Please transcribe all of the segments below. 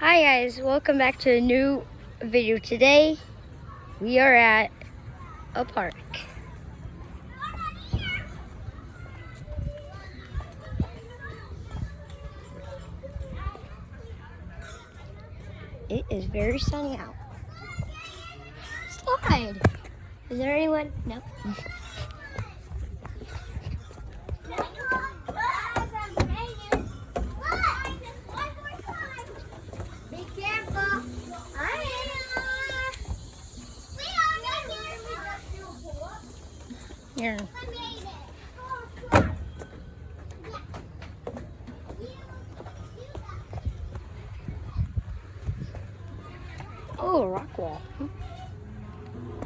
Hi guys, welcome back to a new video. Today we are at a park. It is very sunny out. Slide! Is there anyone? No. Here. Oh, rock wall.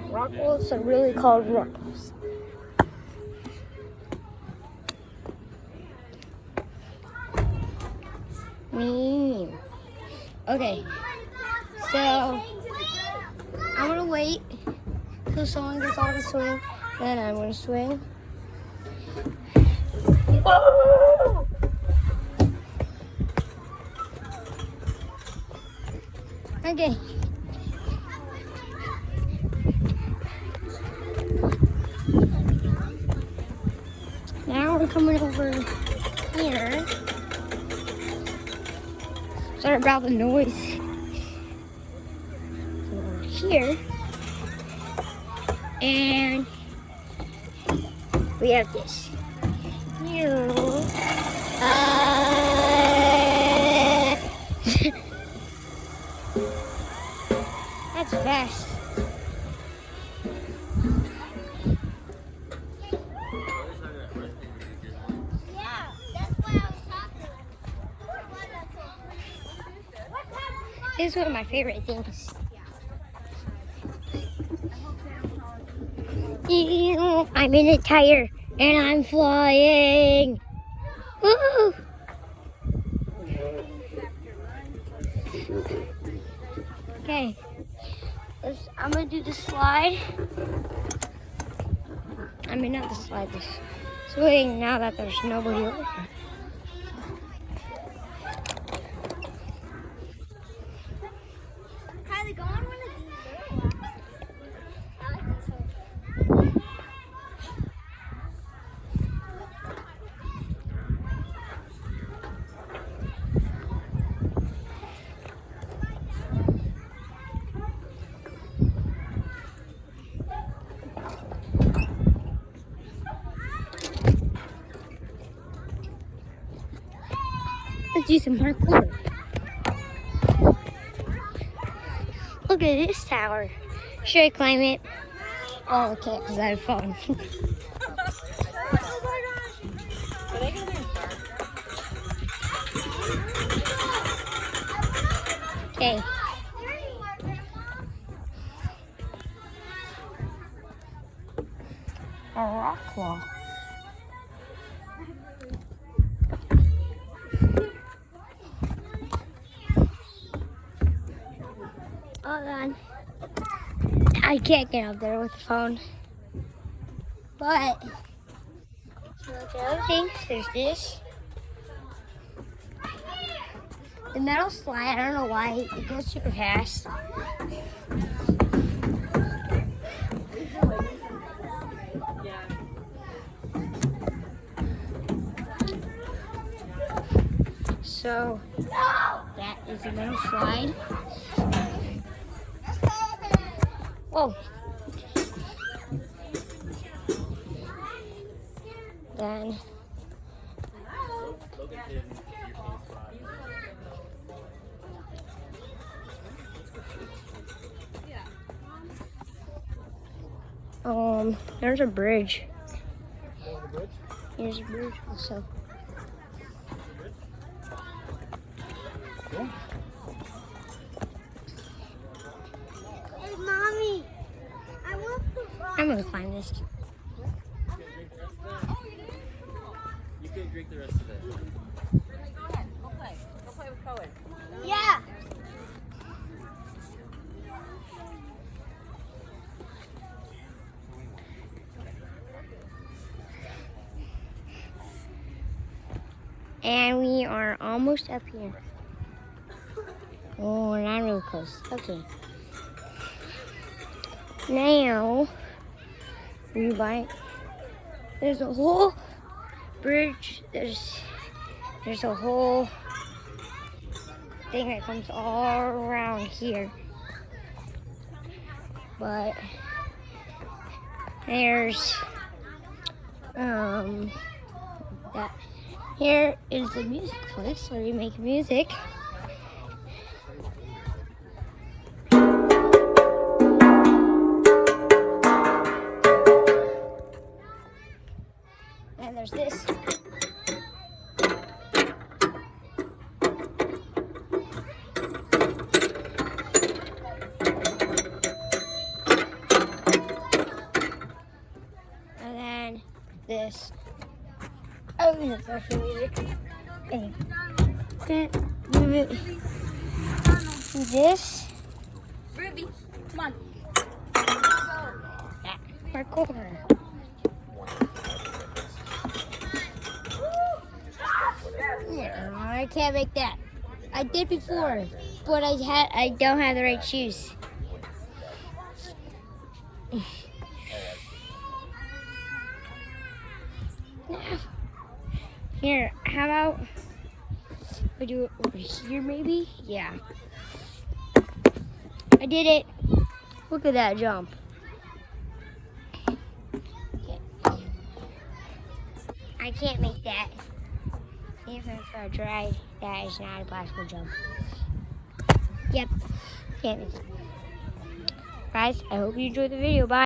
Rock walls are really called rock walls. Okay, so I'm gonna wait till someone gets on the swing, then I'm gonna swing. Whoa! Okay. Now we're coming over here. Sorry about the noise. Over here. And we have this. That's fast. Yeah, that's why I was talking. This is one of my favorite things. I'm in a tire and I'm flying. Woo! Okay, I'm gonna do the slide. I mean, not the slide, this swing now that there's nobody over here. Kylie, go on one of these. I like this one. Let's do some parkour. Look at this tower. Should I climb it? Oh, I can't because I have a phone. Okay. A rock wall. Hold on. I can't get up there with the phone. But, so the other things, there's this. The metal slide, I don't know why, it goes super fast. So, that is the metal slide. Whoa. Then there's a bridge. Here's a bridge also. Hey, Mommy, I want to run. I'm gonna climb this. You can drink the rest of it. Go ahead, go play. Go play with Cohen. Yeah. And we are almost up here. Oh, not really close. Okay. Now, there's a whole bridge. There's a whole thing that comes all around here. But there's that here is the music place where you make music. And there's this. And then this. Oh, that's actually music. Okay. Can't move it. This. Ruby, come on. Parkour. No, I can't make that. I did before, but I don't have the right shoes. Here, how about we do it over here maybe? Yeah. I did it. Look at that jump. Okay. I can't make that. Even if I tried, that is not a possible jump. Yep. Can't make it. Guys, I hope you enjoyed the video. Bye.